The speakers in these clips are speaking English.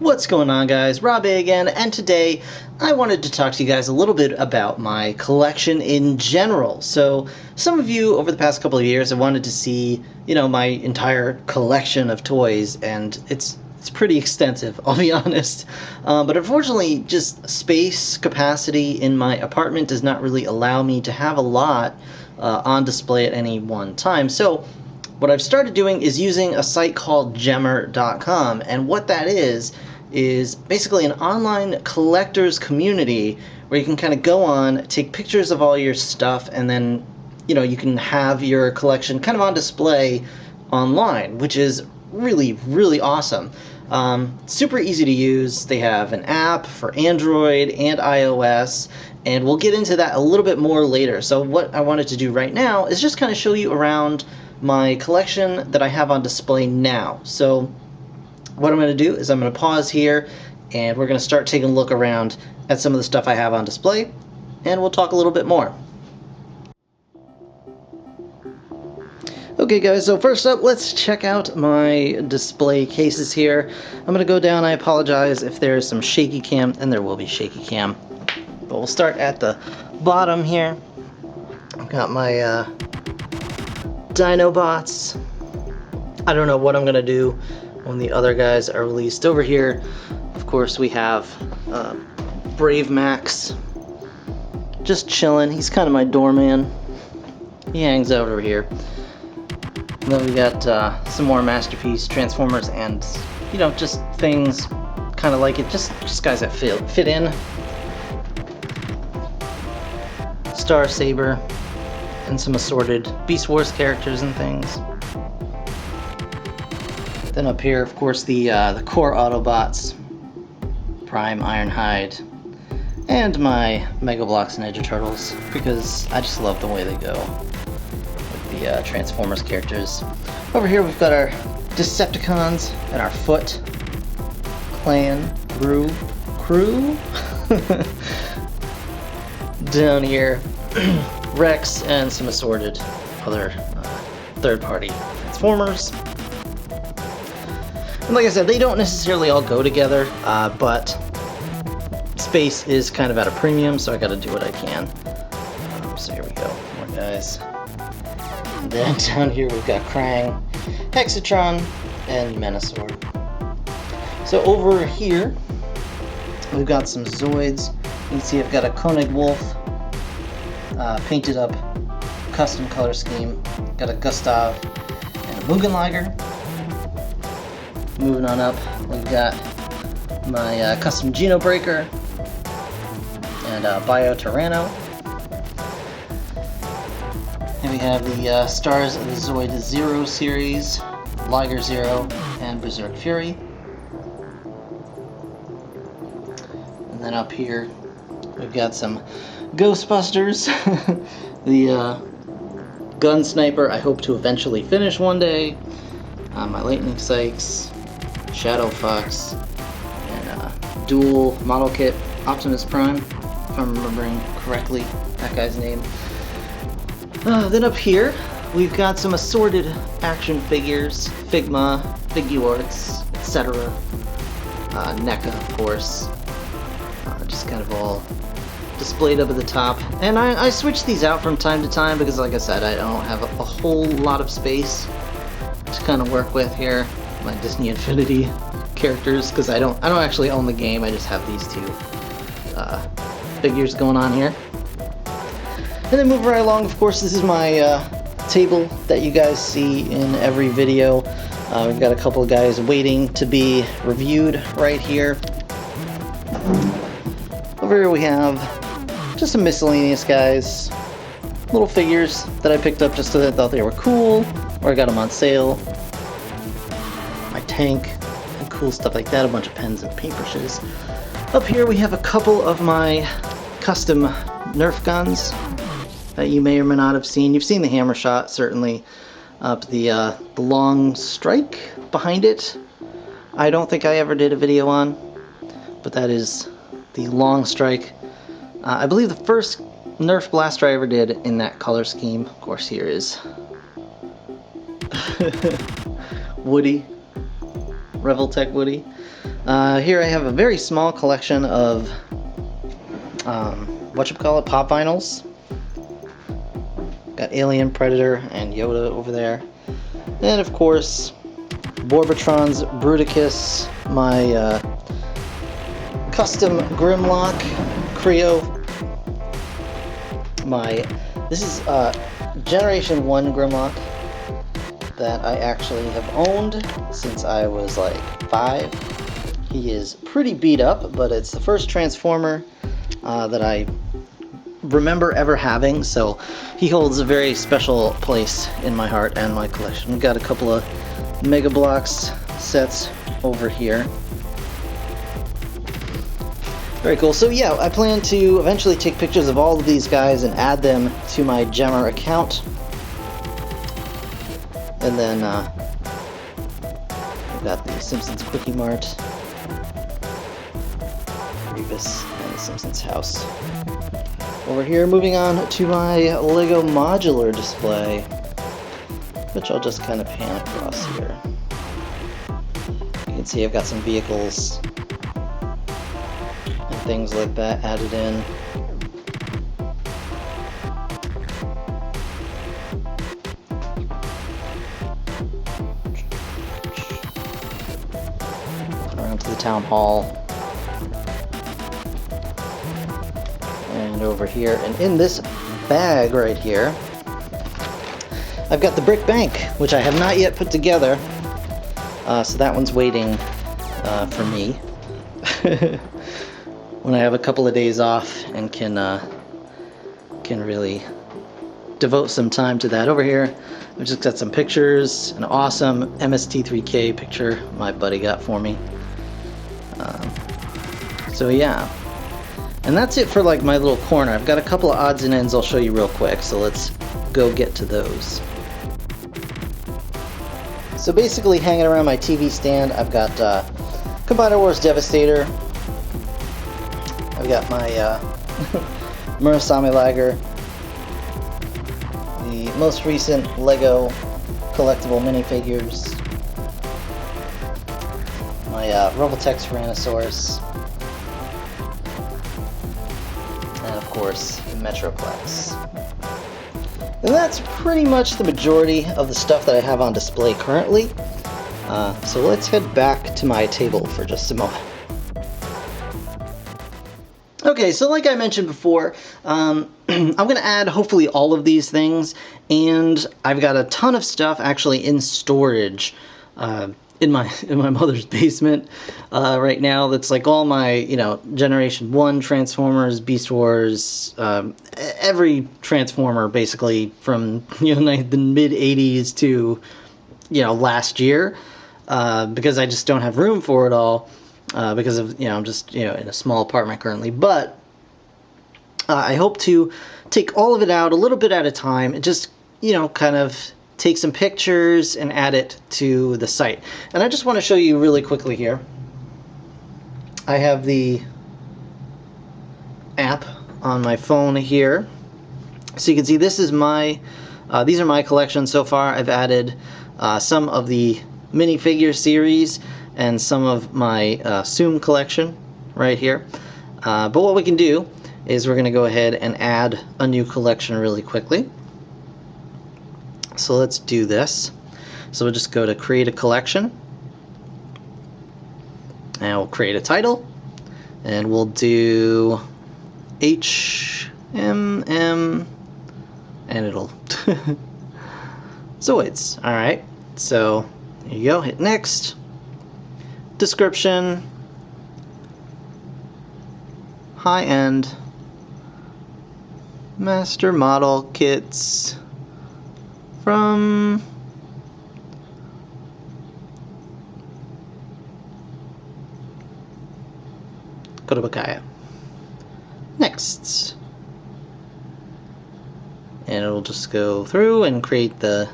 What's going on, guys? Rob again, and today I wanted to talk to you guys a little bit about my collection in general. So some of you over the past couple of years have wanted to see, my entire collection of toys, and it's pretty extensive, I'll be honest. But unfortunately, just space capacity in my apartment does not really allow me to have a lot on display at any one time. So what I've started doing is using a site called GEMR.com, and what that is basically an online collectors community where you can kind of go on, take pictures of all your stuff, and then you can have your collection kind of on display online, which is really, really awesome. Super easy to use. They have an app for Android and iOS, and we'll get into that a little bit more later. So what I wanted to do right now is just kind of show you around my collection that I have on display now. So what I'm going to do is I'm going to pause here, and we're going to start taking a look around at some of the stuff I have on display, and we'll talk a little bit more. Okay guys, so first up, let's check out my display cases here. I'm going to go down. I apologize if there's some shaky cam, and there will be shaky cam. But we'll start at the bottom here. I've got my Dinobots. I don't know what I'm going to do when the other guys are released. Over here, of course, we have Brave Max. Just chilling. He's kind of my doorman. He hangs out over here. And then we got some more Masterpiece Transformers, and just things kind of like it, just guys that fit in. Star Saber, and some assorted Beast Wars characters and things. Then up here, of course, the core Autobots, Prime, Ironhide, and my Mega Bloks and Ninja Turtles, because I just love the way they go with the Transformers characters. Over here we've got our Decepticons and our Foot Clan crew. Down here, Rex and some assorted other third-party Transformers. And like I said, they don't necessarily all go together, but space is kind of at a premium, so I gotta do what I can. So here we go, more guys. And then down here we've got Krang, Hexatron, and Menasor. So over here, we've got some Zoids. You can see I've got a Koenig Wolf, painted up, custom color scheme. Got a Gustav and a Mugenlager. Moving on up, we've got my custom Geno Breaker and Bio Tyranno. And we have the stars of the Zoid Zero series, Liger Zero, and Berserk Fury. And then up here, we've got some Ghostbusters. The Gun Sniper I hope to eventually finish one day. My Lightning Sykes, Shadow Fox, and dual model kit Optimus Prime, if I'm remembering correctly that guy's name. Then up here, we've got some assorted action figures, Figma, Figuarts, etc. NECA, of course. Just kind of all displayed up at the top. And I switch these out from time to time because, like I said, I don't have a whole lot of space to kind of work with here. My Disney Infinity characters, because I don't actually own the game. I just have these two figures going on here. And then moving right along, of course, this is my table that you guys see in every video. We've got a couple of guys waiting to be reviewed right here. Over here we have just some miscellaneous guys, little figures that I picked up just because I thought they were cool, or I got them on sale. My tank, and cool stuff like that, a bunch of pens and paintbrushes. Up here we have a couple of my custom Nerf guns that you may or may not have seen. You've seen the hammer shot, certainly. The long strike behind it, I don't think I ever did a video on, but that is the long strike. I believe the first Nerf blaster I ever did in that color scheme. Of course, here is Woody, Reveltech Woody. Here I have a very small collection of pop vinyls. Got Alien, Predator, and Yoda over there. And of course, Borbatron's Bruticus, my custom Grimlock Creo. This is Generation 1 Grimlock that I actually have owned since I was like 5. He is pretty beat up, but it's the first Transformer that I remember ever having, so he holds a very special place in my heart and my collection. We've got a couple of Mega Bloks sets over here. Very cool. So yeah, I plan to eventually take pictures of all of these guys and add them to my GEMR account. And then we've got the Simpsons Quickie Mart, Rebus, and the Simpsons house. Over here, moving on to my Lego modular display, which I'll just kind of pan across here. You can see I've got some vehicles and things like that added in. Around to the town hall. And over here, and in this bag right here, I've got the brick bank, which I have not yet put together. So that one's waiting for me when I have a couple of days off and can really devote some time to that. Over here, I've just got some pictures, an awesome MST3K picture my buddy got for me. So yeah. And that's it for like my little corner. I've got a couple of odds and ends I'll show you real quick, so let's go get to those. So basically hanging around my TV stand, I've got Combiner Wars Devastator. I've got my Murasame Lager. The most recent Lego collectible minifigures. My Robotech Tyrannosaurus. And of course, the Metroplex. And that's pretty much the majority of the stuff that I have on display currently. So let's head back to my table for just a moment. Okay, so like I mentioned before, I'm going to add hopefully all of these things, and I've got a ton of stuff actually in storage in my mother's basement right now. That's like all my Generation 1 Transformers, Beast Wars, every Transformer basically from the mid 80s to last year, because I just don't have room for it all because of I'm just in a small apartment currently. But I hope to take all of it out a little bit at a time and just kind of take some pictures and add it to the site. And I just want to show you really quickly here. I have the app on my phone here, so you can see this is my these are my collections so far. I've added some of the minifigure series and some of my Zoom collection right here. But what we can do is we're going to go ahead and add a new collection really quickly. So let's do this. So we'll just go to create a collection, and we'll create a title, and we'll do HMM, and it'll Zoids. Alright, so there you go, hit next. Description, high-end master model kits from Kodabakaya. Next. And it'll just go through and create the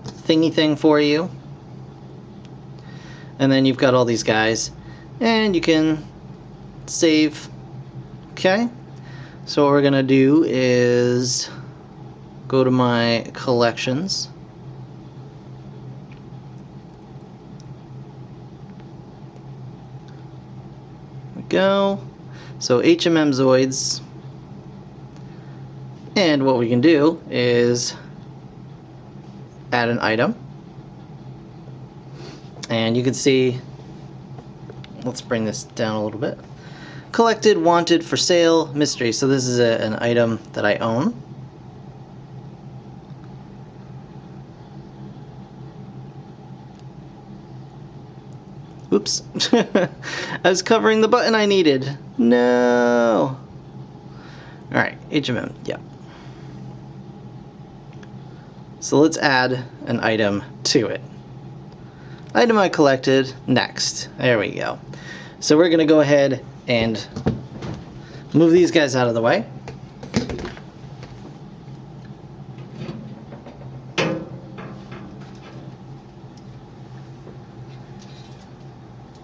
thingy thing for you. And then you've got all these guys, and you can save. Okay, so what we're gonna do is go to my collections, go. So HMM Zoids. And what we can do is add an item. And you can see, let's bring this down a little bit. Collected, wanted, for sale, mystery. So this is an item that I own. Oops. I was covering the button I needed. No. Alright, HMM, yeah. So let's add an item to it. Item I collected, next. There we go. So we're going to go ahead and move these guys out of the way.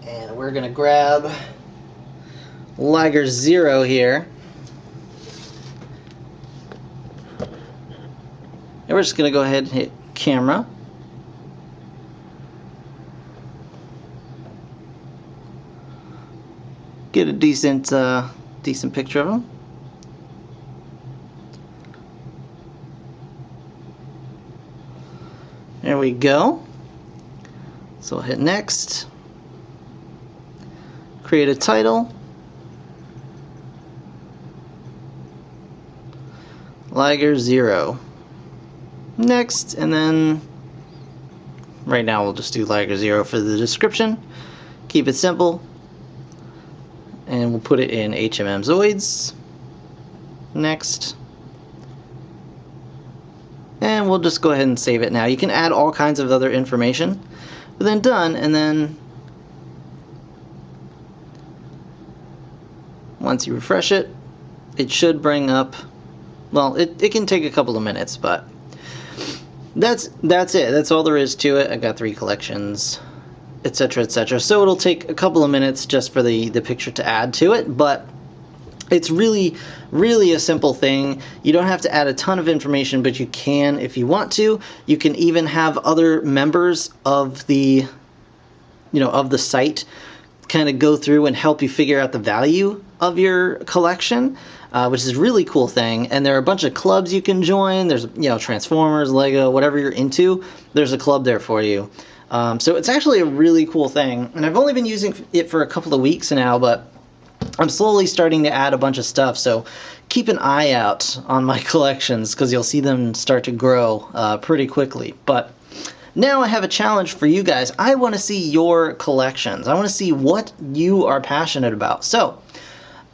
And we're going to grab Liger 0 here. And we're just going to go ahead and hit camera. Get a decent picture of him. There we go. So we'll hit next. Create a title. Liger 0. Next, and then right now we'll just do Liger 0 for the description. Keep it simple. And we'll put it in HMM Zoids. Next. And we'll just go ahead and save it now. You can add all kinds of other information. But then done, and then once you refresh it, it should bring up, well, it can take a couple of minutes, but that's it. That's all there is to it. I got 3 collections, etc., etc. So it'll take a couple of minutes just for the picture to add to it, but it's really a simple thing. You don't have to add a ton of information, but you can if you want to. You can even have other members of the site kind of go through and help you figure out the value of your collection, which is a really cool thing. And there are a bunch of clubs you can join. There's Transformers, Lego, whatever you're into, there's a club there for you. So it's actually a really cool thing, and I've only been using it for a couple of weeks now, but I'm slowly starting to add a bunch of stuff, so keep an eye out on my collections because you'll see them start to grow pretty quickly. But now I have a challenge for you guys. I want to see your collections. I want to see what you are passionate about. So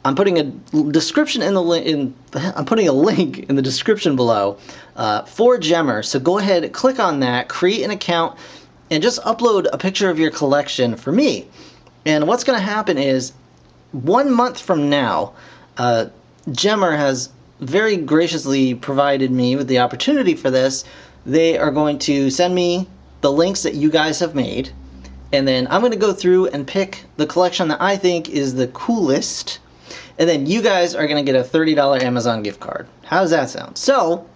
I'm putting a description I'm putting a link in the description below for GEMR. So go ahead, click on that, create an account, and just upload a picture of your collection for me. And what's going to happen is 1 month from now, GEMR has very graciously provided me with the opportunity for this. They are going to send me the links that you guys have made, and then I'm going to go through and pick the collection that I think is the coolest, and then you guys are going to get a $30 Amazon gift card. How does that sound? So,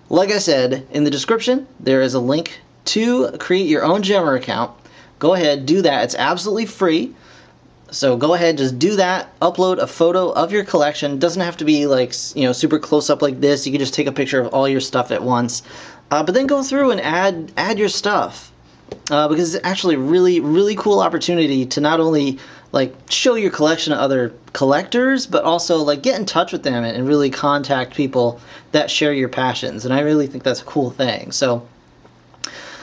like I said, in the description, there is a link to create your own GEMR account. Go ahead, do that. It's absolutely free. So go ahead, just do that. Upload a photo of your collection. It doesn't have to be like, super close up like this. You can just take a picture of all your stuff at once. But then go through and add your stuff. Because it's actually a really cool opportunity to not only show your collection to other collectors, but also get in touch with them and really contact people that share your passions. And I really think that's a cool thing. So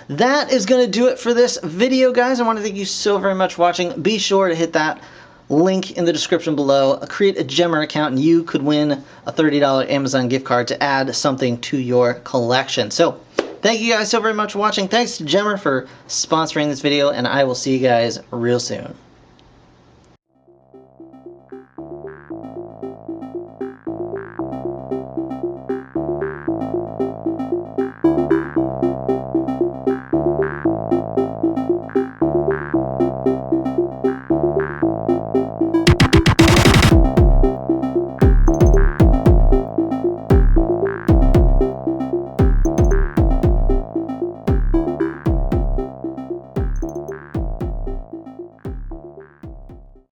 that is going to do it for this video, guys. I want to thank you so very much for watching. Be sure to hit that link in the description below. Create a GEMR account, and you could win a $30 Amazon gift card to add something to your collection. So thank you guys so very much for watching. Thanks to GEMR for sponsoring this video, and I will see you guys real soon.